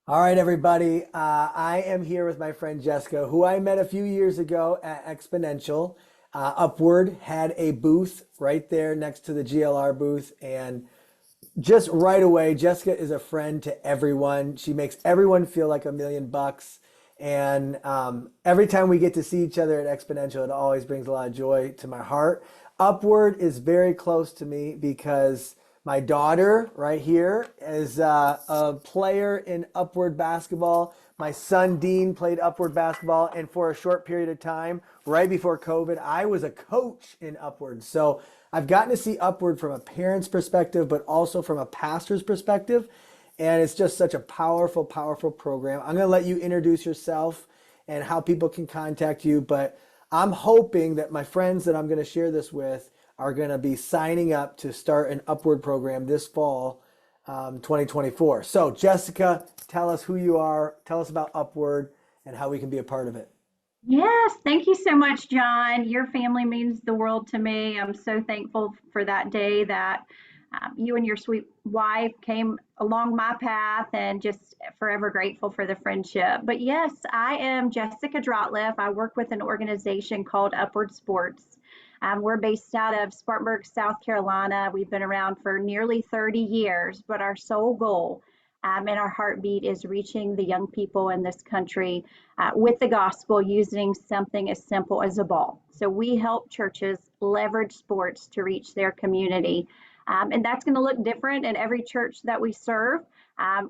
All right, everybody. I am here with my friend Jessica, who I met a few years ago at Exponential. Upward had a booth right there next to the GLR booth. And just right away, Jessica is a friend to everyone. She makes everyone feel like $1 million. And every time we get to see each other at Exponential, it always brings a lot of joy to my heart. Upward is very close to me because my daughter right here is a player in Upward basketball. My son Dean played Upward basketball, and for a short period of time, right before COVID, I was a coach in Upward. So I've gotten to see Upward from a parent's perspective, but also from a pastor's perspective. And it's just such a powerful, powerful program. I'm going to let you introduce yourself and how people can contact you. But I'm hoping that my friends that I'm going to share this with are going to be signing up to start an Upward program this fall, 2024. So, Jessica, tell us who you are, tell us about Upward, and how we can be a part of it. Yes, thank you so much, John. Your family means the world to me. I'm so thankful for that day that you and your sweet wife came along my path and just forever grateful for the friendship. But yes, I am Jessica Drotliff. I work with an organization called Upward Sports. We're based out of Spartanburg, South Carolina. We've been around for nearly 30 years, but our sole goal and our heartbeat is reaching the young people in this country with the gospel using something as simple as a ball. So we help churches leverage sports to reach their community. And that's going to look different in every church that we serve.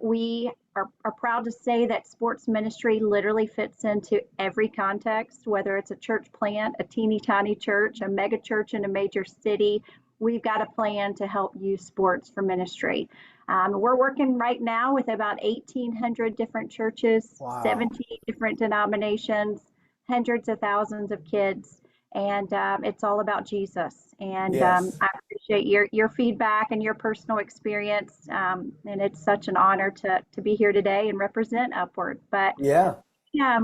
We are proud to say that sports ministry literally fits into every context, whether it's a church plant, a teeny tiny church, a mega church in a major city. We've got a plan to help use sports for ministry. We're working right now with about 1,800 different churches, Wow. 17 different denominations, hundreds of thousands of kids, and it's all about Jesus. And Yes. I appreciate your feedback and your personal experience, and it's such an honor to be here today and represent Upward. But Yeah.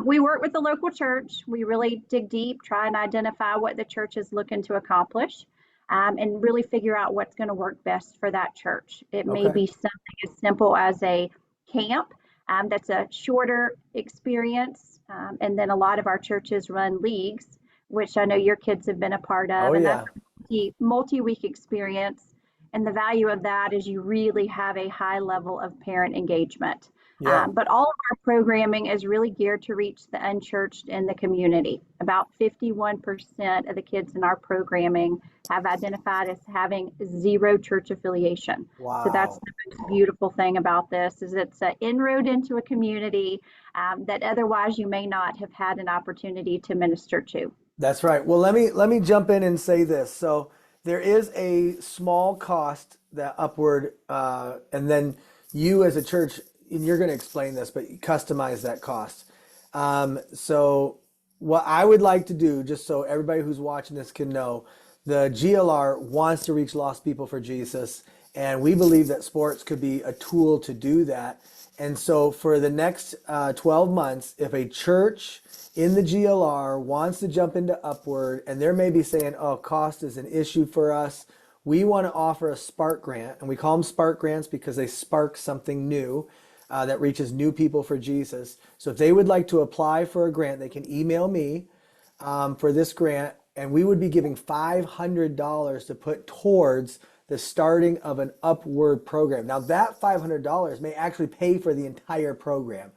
we work with the local church. We really dig deep, try and identify what the church is looking to accomplish, and really figure out what's going to work best for that church. It may Okay. be something as simple as a camp that's a shorter experience, and then a lot of our churches run leagues, which I know your kids have been a part Oh, of, and that's yeah. a multi-week experience. And the value of that is you really have a high level of parent engagement. Yeah. But all of our programming is really geared to reach the unchurched in the community. About 51% of the kids in our programming have identified as having zero church affiliation. So that's Wow. the most beautiful thing about this is it's an inroad into a community that otherwise you may not have had an opportunity to minister to. That's right. Well, let me jump in and say this. So there is a small cost that Upward, and then you as a church, and you're going to explain this, but you customize that cost. So what I would like to do, just so everybody who's watching this can know, the GLR wants to reach lost people for Jesus, and we believe that sports could be a tool to do that. And so for the next 12 months, if a church in the GLR wants to jump into Upward and they're maybe saying, oh, cost is an issue for us, we want to offer a Spark grant. And we call them Spark grants because they spark something new that reaches new people for Jesus. So if they would like to apply for a grant, they can email me for this grant, and we would be giving $500 to put towards the starting of an Upward program. Now, that $500 may actually pay for the entire program.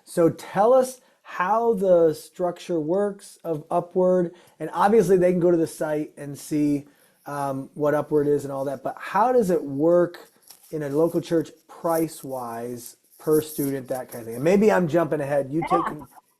So tell us how the structure works of Upward, and obviously they can go to the site and see what Upward is and all that. But how does it work in a local church price wise per student, that kind of thing? And maybe I'm jumping ahead. You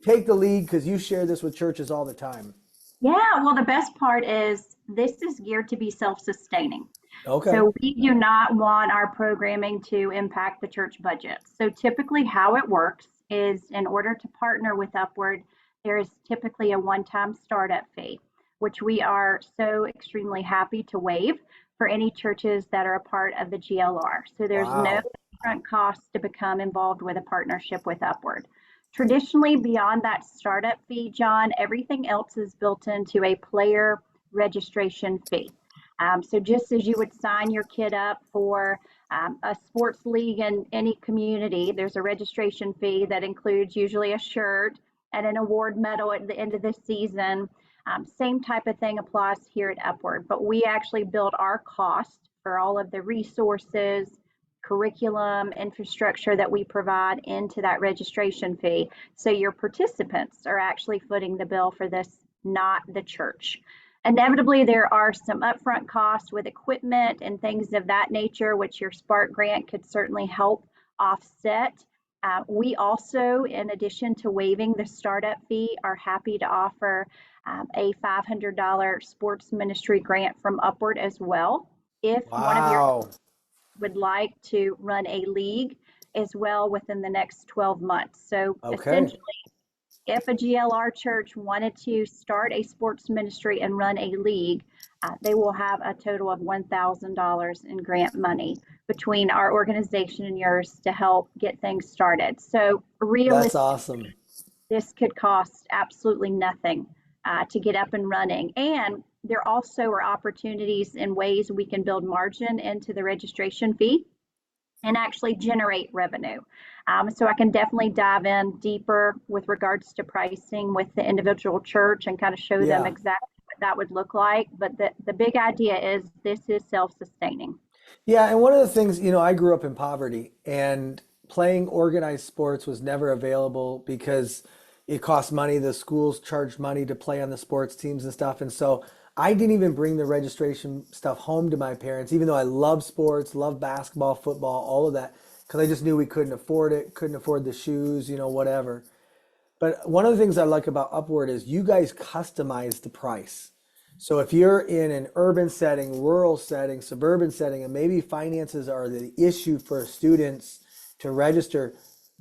take the lead because you share this with churches all the time. Yeah, well, the best part is this is geared to be self-sustaining. Okay. So we do not want our programming to impact the church budget. So typically how it works is in order to partner with Upward, there is typically a one-time startup fee, which we are so extremely happy to waive for any churches that are a part of the GLR. So there's no Wow. upfront cost to become involved with a partnership with Upward. Traditionally, beyond that startup fee, John, everything else is built into a player registration fee. So just as you would sign your kid up for A sports league in any community, there's a registration fee that includes usually a shirt and an award medal at the end of the season. Same type of thing applies here at Upward, but we actually build our cost for all of the resources, curriculum, infrastructure that we provide into that registration fee. So your participants are actually footing the bill for this, not the church. Inevitably, there are some upfront costs with equipment and things of that nature, which your Spark grant could certainly help offset. We also, in addition to waiving the startup fee, are happy to offer a $500 sports ministry grant from Upward as well. If one of your Wow. would like to run a league as well within the next 12 months. So Okay. essentially, if a GLR church wanted to start a sports ministry and run a league, they will have a total of $1,000 in grant money between our organization and yours to help get things started. So That's realistically, awesome. this could cost absolutely nothing to get up and running. And there also are opportunities and ways we can build margin into the registration fee and actually generate revenue. So I can definitely dive in deeper with regards to pricing with the individual church and kind of show them Yeah. exactly what that would look like. But the big idea is this is self-sustaining. Yeah, and one of the things, I grew up in poverty and playing organized sports was never available because it cost money. The schools charged money to play on the sports teams and stuff. And so I didn't even bring the registration stuff home to my parents, even though I love sports, love basketball, football, all of that, because I just knew we couldn't afford it, couldn't afford the shoes, whatever. But one of the things I like about Upward is you guys customize the price. So if you're in an urban setting, rural setting, suburban setting, and maybe finances are the issue for students to register,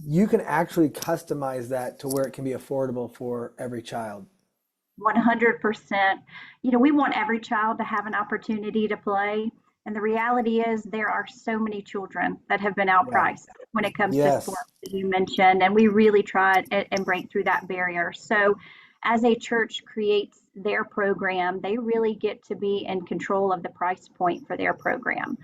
you can actually customize that to where it can be affordable for every child. 100%. We want every child to have an opportunity to play. And the reality is, there are so many children that have been Yeah. outpriced when it comes to sports, Yes. that you mentioned. And we really try and break through that barrier. So, as a church creates their program, they really get to be in control of the price point for their program.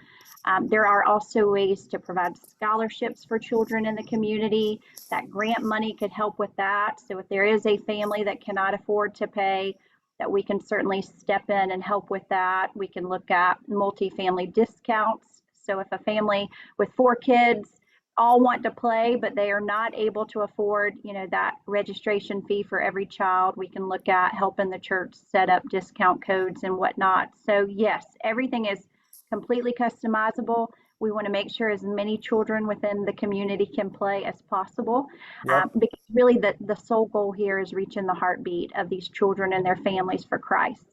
There are also ways to provide scholarships for children in the community. That grant money could help with that. So if there is a family that cannot afford to pay, that we can certainly step in and help with that. We can look at multifamily discounts. So if a family with 4 kids all want to play, but they are not able to afford, that registration fee for every child, we can look at helping the church set up discount codes and whatnot. So yes, everything is completely customizable. We want to make sure as many children within the community can play as possible, Yep. because really the sole goal here is reaching the heartbeat of these children and their families for Christ.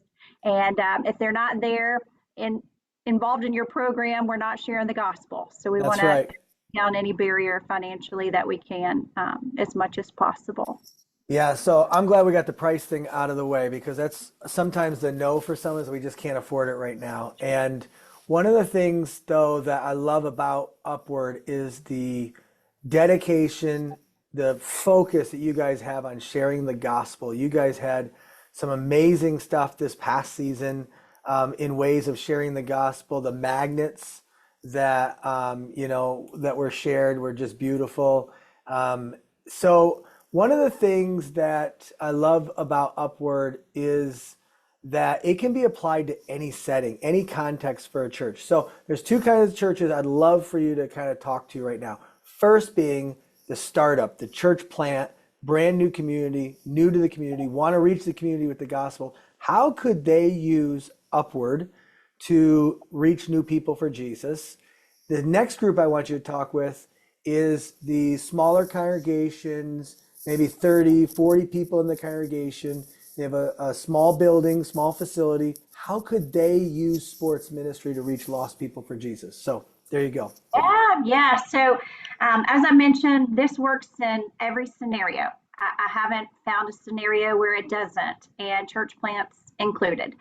And if they're not there in involved in your program, we're not sharing the gospel. So we want That's to right. down any barrier financially that we can, as much as possible. Yeah, so I'm glad we got the price thing out of the way because that's sometimes the no for some is we just can't afford it right now. And one of the things though that I love about Upward is the dedication, the focus that you guys have on sharing the gospel. You guys had some amazing stuff this past season in ways of sharing the gospel. The magnets that that were shared were just beautiful. So one of the things that I love about Upward is that it can be applied to any setting, any context for a church. So there's two kinds of churches I'd love for you to kind of talk to right now. First being the startup, the church plant, brand new community, new to the community, want to reach the community with the gospel. How could they use Upward to reach new people for Jesus? The next group I want you to talk with is the smaller congregations, maybe 30, 40 people in the congregation. They have a small building, small facility. How could they use sports ministry to reach lost people for Jesus? So there you go. Yeah. So, as I mentioned, this works in every scenario. I haven't found a scenario where it doesn't, and church plants included.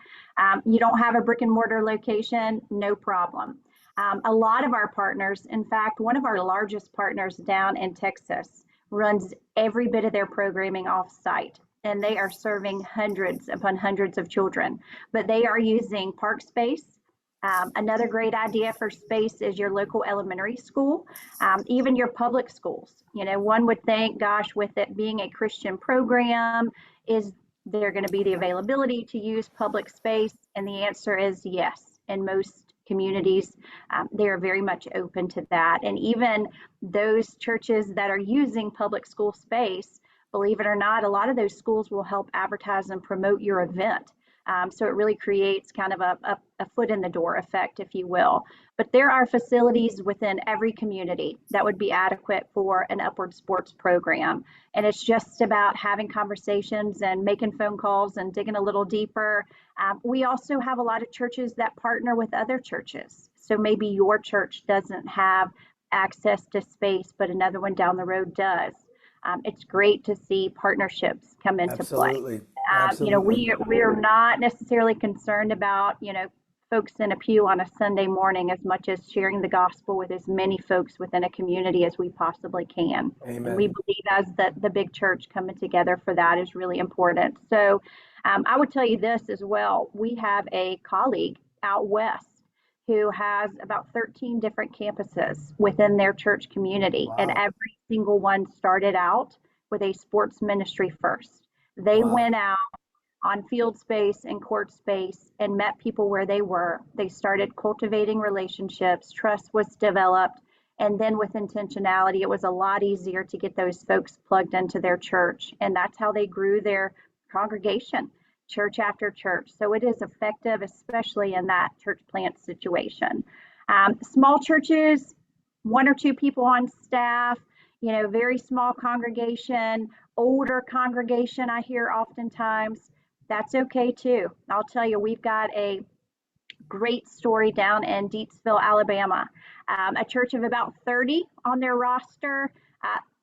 You don't have a brick and mortar location, no problem. A lot of our partners, in fact, one of our largest partners down in Texas, runs every bit of their programming off site. And they are serving hundreds upon hundreds of children, but they are using park space Another great idea for space is your local elementary school, even your public schools. You know, one would think, gosh, with it being a Christian program, is there going to be the availability to use public space? And the answer is yes. In most communities, they are very much open to that. And even those churches that are using public school space, believe it or not, a lot of those schools will help advertise and promote your event. So it really creates kind of a foot in the door effect, if you will. But there are facilities within every community that would be adequate for an upward sports program. And it's just about having conversations and making phone calls and digging a little deeper. We also have a lot of churches that partner with other churches. So maybe your church doesn't have access to space, but another one down the road does. It's great to see partnerships come into play. Absolutely. You know, Absolutely. we're not necessarily concerned about, you know, folks in a pew on a Sunday morning as much as sharing the gospel with as many folks within a community as we possibly can. And we Amen. believe as the big church coming together for that is really important. So I would tell you this as well. We have a colleague out west who has about 13 different campuses within their church community, and Wow. every single one started out with a sports ministry first. They Wow. went out on field space and court space and met people where they were. They started cultivating relationships, trust was developed, and then with intentionality, it was a lot easier to get those folks plugged into their church. And that's how they grew their congregation, church after church. So it is effective, especially in that church plant situation. Small churches, one or two people on staff, you know, very small congregation, older congregation, I hear oftentimes. That's okay too. I'll tell you, we've got a great story down in Deatsville, Alabama. A church of about 30 on their roster,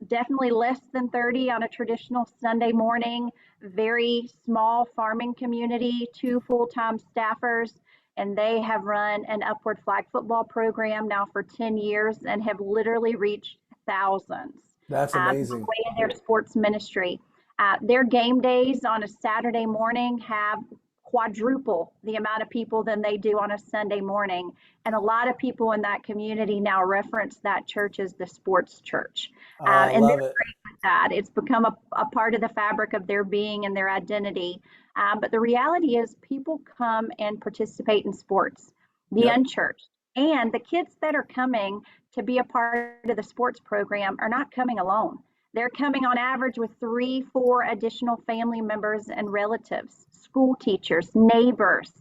definitely less than 30 on a traditional Sunday morning, very small farming community, two full-time staffers, and they have run an upward flag football program now for 10 years and have literally reached thousands That's the amazing. way in their sports ministry. Their game days on a Saturday morning have quadruple the amount of people than they do on a Sunday morning. And a lot of people in that community now reference that church as the sports church. Oh, I And love they're it. great with that. It's become a part of the fabric of their being and their identity. But the reality is, people come and participate in sports, the Yep. unchurched. And the kids that are coming to be a part of the sports program are not coming alone. They're coming on average with three, four additional family members and relatives, school teachers, neighbors,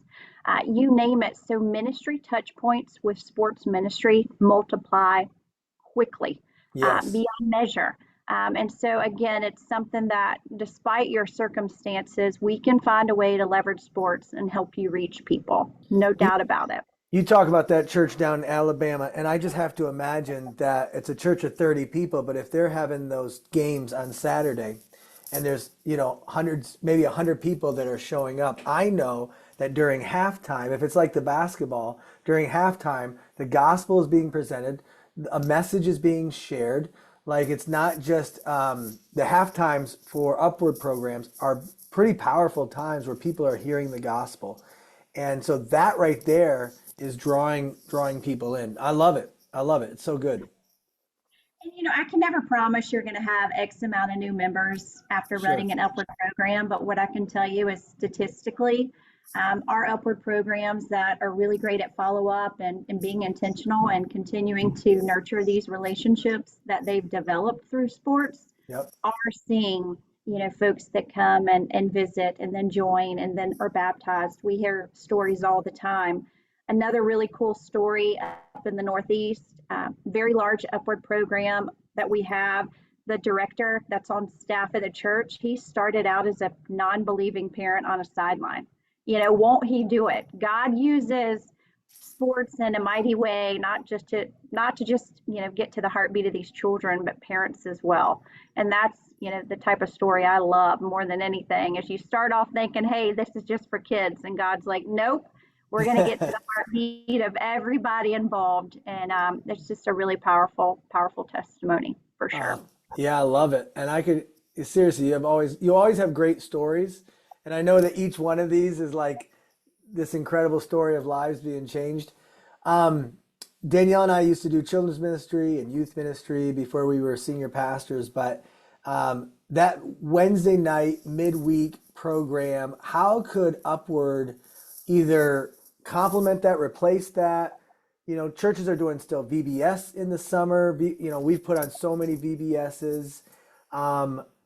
you name it. So ministry touch points with sports ministry multiply quickly, Yes. beyond measure. And so again, it's something that despite your circumstances, we can find a way to leverage sports and help you reach people. No You, doubt about it. you talk about that church down in Alabama, and I just have to imagine that it's a church of 30 people, but if they're having those games on Saturday and there's, you know, hundreds, maybe 100 people that are showing up, I know that during halftime, if it's like the basketball, during halftime, the gospel is being presented, a message is being shared. Like it's not just the half times for upward programs are pretty powerful times where people are hearing the gospel. And so that right there is drawing people in. I love it. I love it. It's so good. And you know, I can never promise you're going to have X amount of new members after Sure. running an upward program, but what I can tell you is statistically, our upward programs that are really great at follow up and being intentional and continuing to nurture these relationships that they've developed through sports Yep. are seeing, you know, folks that come and visit and then join and then are baptized. We hear stories all the time. Another really cool story up in the Northeast, very large upward program that we have. The director that's on staff at the church, he started out as a non-believing parent on a sideline. You know, won't he do it? God uses sports in a mighty way, not to just, you know, get to the heartbeat of these children, but parents as well. And that's, you know, the type of story I love more than anything is you start off thinking, hey, this is just for kids. And God's like, nope, we're going to get to the heartbeat of everybody involved. And it's just a really powerful, powerful testimony for Uh, sure. yeah, I love it. And I could seriously, you always have great stories. And I know that each one of these is like this incredible story of lives being changed. Um, Danielle and I used to do children's ministry and youth ministry before we were senior pastors, but that Wednesday night midweek program, how could Upward either complement that, replace that? You know, churches are doing still VBS in the summer. You know, we've put on so many VBSs.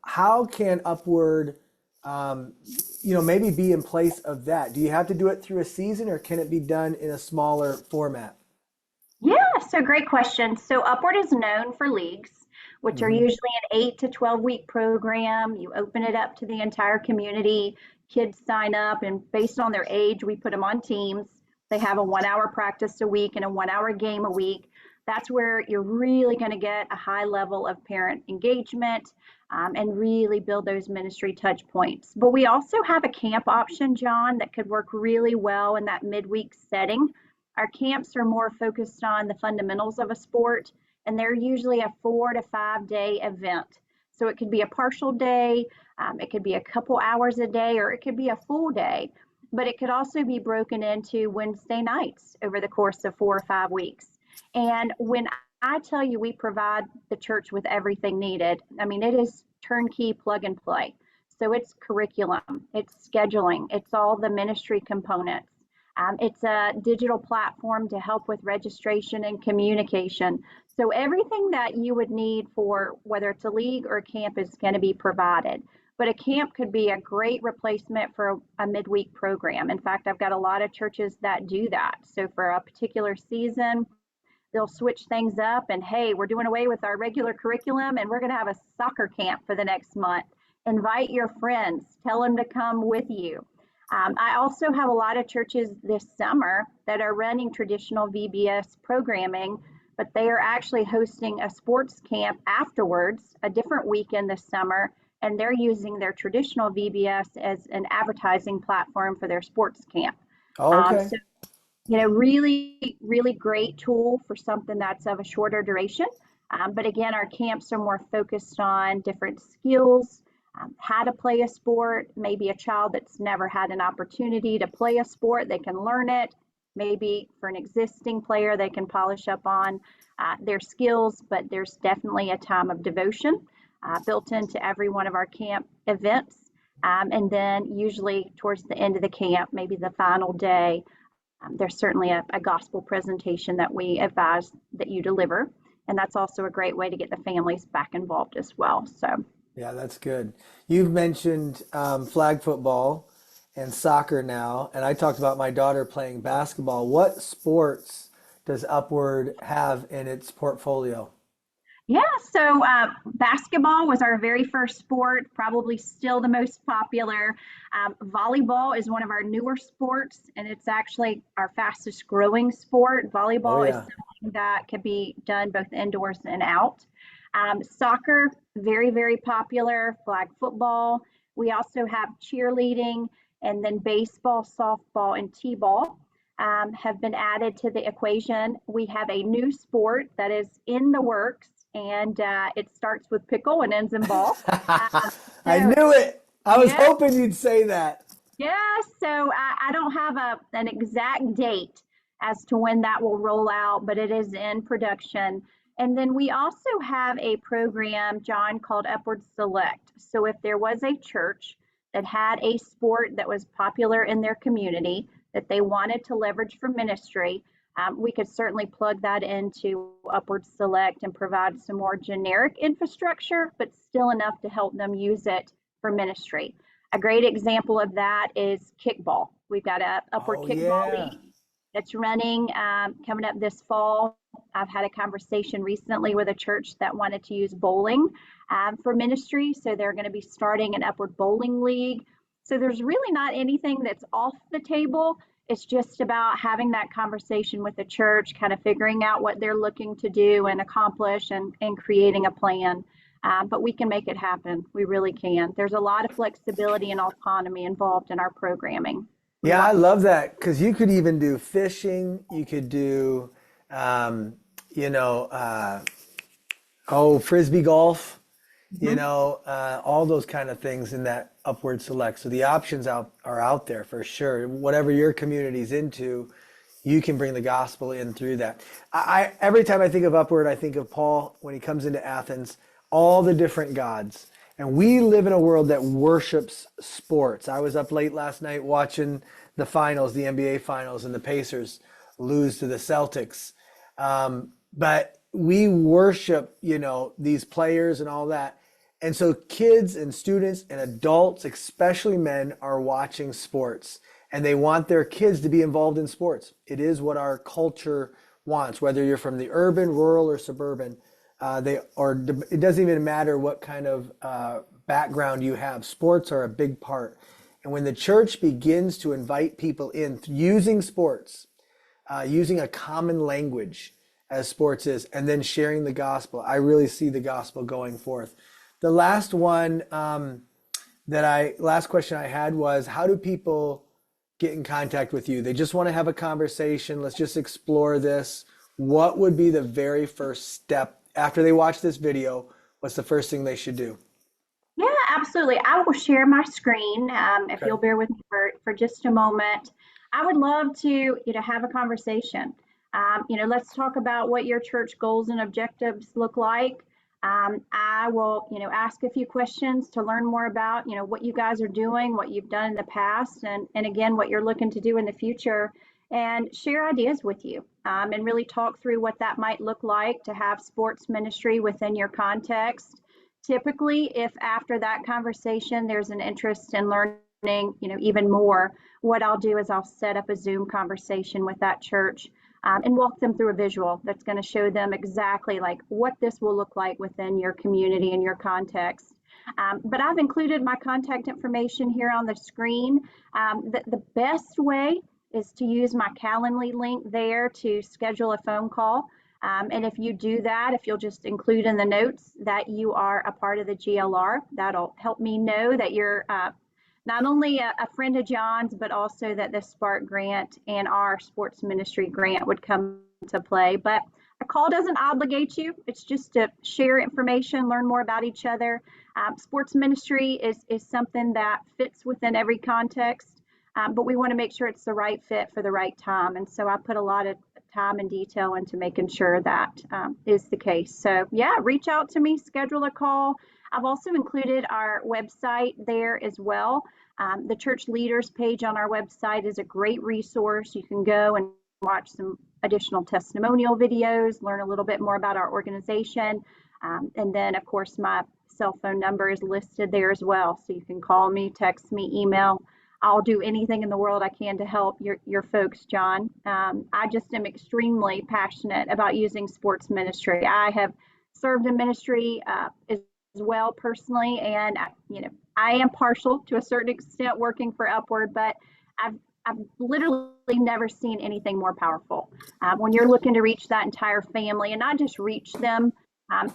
How can Upward, um, you know, maybe be in place of that? Do you have to do it through a season, or can it be done in a smaller format? Yeah, so great question. So Upward is known for leagues, which are Hmm. usually an 8 to 12 week program. You open it up to the entire community. Kids sign up, and based on their age, we put them on teams. They have a 1 hour practice a week and a 1 hour game a week. That's where you're really going to get a high level of parent engagement, and really build those ministry touch points. But we also have a camp option, John, that could work really well in that midweek setting. Our camps are more focused on the fundamentals of a sport, and they're usually a 4 to 5 day event. So it could be a partial day, it could be a couple hours a day, or it could be a full day. But it could also be broken into Wednesday nights over the course of 4 or 5 weeks. And when I tell you we provide the church with everything needed, I mean, it is turnkey plug and play. So it's curriculum, it's scheduling, it's all the ministry components. It's a digital platform to help with registration and communication. So everything that you would need for whether it's a league or a camp is going to be provided. But a camp could be a great replacement for a midweek program. In fact, I've got a lot of churches that do that. So for a particular season, they'll switch things up and hey, we're doing away with our regular curriculum and we're going to have a soccer camp for the next month. Invite your friends, tell them to come with you. I also have a lot of churches this summer that are running traditional VBS programming, but they are actually hosting a sports camp afterwards, a different weekend this summer, and they're using their traditional VBS as an advertising platform for their sports camp. Oh, okay. So really, really great tool for something that's of a shorter duration. But again, our camps are more focused on different skills, how to play a sport, maybe a child that's never had an opportunity to play a sport, they can learn it. Maybe for an existing player, they can polish up on their skills, but there's definitely a time of devotion built into every one of our camp events. And then usually towards the end of the camp, maybe the final day, there's certainly a gospel presentation that we advise that you deliver. And that's also a great way to get the families back involved as well. So, Yeah, that's good. You've mentioned flag football and soccer now, and I talked about my daughter playing basketball. What sports does Upward have in its portfolio? yeah, so basketball was our very first sport, probably still the most popular. Volleyball is one of our newer sports, and it's actually our fastest growing sport. Oh Volleyball is yeah. something that can be done both indoors and out. Soccer, very, very popular. Flag football. We also have cheerleading, and then baseball, softball, and t-ball have been added to the equation. We have a new sport that is in the works, and it starts with pickle and ends in ball. I So, knew it. I was yeah, hoping you'd say that. yeah. So I don't have an exact date as to when that will roll out, but it is in production. And then we also have a program, John, called Upward Select. So if there was a church that had a sport that was popular in their community that they wanted to leverage for ministry, we could certainly plug that into Upward Select and provide some more generic infrastructure, but still enough to help them use it for ministry. A great example of that is kickball. We've got a Upward Oh Kickball yeah. League that's running coming up this fall. I've had a conversation recently with a church that wanted to use bowling for ministry, so they're going to be starting an Upward Bowling League. So there's really not anything that's off the table. It's just about having that conversation with the church, kind of figuring out what they're looking to do and accomplish and creating a plan. But we can make it happen. We really can. There's a lot of flexibility and autonomy involved in our programming. We Yeah, want I love that because you could even do fishing. You could do, um, you know, frisbee golf. you Mhm. know, all those kind of things in that Upward Select. So the options are out there for sure. Whatever your community's into, you can bring the gospel in through that. Every time I think of Upward, I think of Paul when he comes into Athens, all the different gods. And we live in a world that worships sports. I was up late last night watching the finals, the NBA finals, and the Pacers lose to the Celtics. But we worship, you know, these players and all that. And so kids and students and adults, especially men, are watching sports and they want their kids to be involved in sports. It is what our culture wants, whether you're from the urban, rural, or suburban. It doesn't even matter what kind of background you have. Sports are a big part. And when the church begins to invite people in using sports, using a common language as sports is, and then sharing the gospel, I really see the gospel going forth. The last one last question I had was, how do people get in contact with you? They just want to have a conversation. Let's just explore this. What would be the very first step after they watch this video? What's the first thing they should do? Yeah, absolutely. I will share my screen if Okay. you'll bear with me for just a moment. I would love to, have a conversation. Let's talk about what your church goals and objectives look like. I will, ask a few questions to learn more about, what you guys are doing, what you've done in the past, and again, what you're looking to do in the future, and share ideas with you, and really talk through what that might look like to have sports ministry within your context. Typically, if after that conversation there's an interest in learning, even more, what I'll do is I'll set up a Zoom conversation with that church, and walk them through a visual that's going to show them exactly like what this will look like within your community and your context. But I've included my contact information here on the screen. The best way is to use my Calendly link there to schedule a phone call. And if you do that, if you'll just include in the notes that you are a part of the GLR, that'll help me know that you're not only a friend of John's, but also that the Spark grant and our sports ministry grant would come to play. But a call doesn't obligate you. It's just to share information, learn more about each other. Sports ministry is something that fits within every context, but we want to make sure it's the right fit for the right time. And so I put a lot of time and detail into making sure that is the case. So yeah, reach out to me, schedule a call. I've also included our website there as well. The church leaders page on our website is a great resource. You can go and watch some additional testimonial videos, learn a little bit more about our organization. And then, of course, my cell phone number is listed there as well. So you can call me, text me, email. I'll do anything in the world I can to help your folks, John. I just am extremely passionate about using sports ministry. I have served in ministry as well personally, and I am partial to a certain extent working for Upward, but I've literally never seen anything more powerful when you're looking to reach that entire family, and not just reach them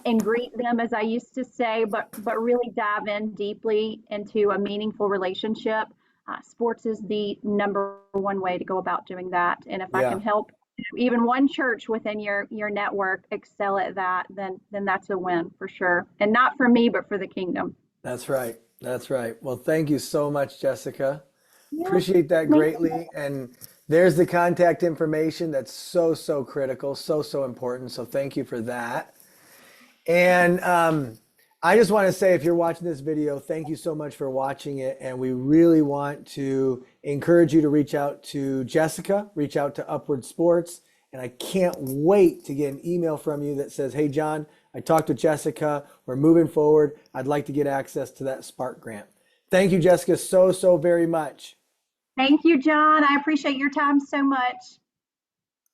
and greet them, as I used to say, but really dive in deeply into a meaningful relationship. Sports is the number one way to go about doing that. And if I Yeah, can help even one church within your network excel at that, then that's a win for sure. And not for me, but for the kingdom. that's right. That's right. Well, thank you so much, Jessica. Yeah, Appreciate that thank greatly. And there's the contact information that's so, so critical, so, so important. So thank you for that. And I just want to say, if you're watching this video, thank you so much for watching it. And we really want to encourage you to reach out to Jessica, reach out to Upward Sports. And I can't wait to get an email from you that says, hey, John, I talked to Jessica. We're moving forward. I'd like to get access to that Spark grant. Thank you, Jessica, so, so very much. Thank you, John. I appreciate your time so much.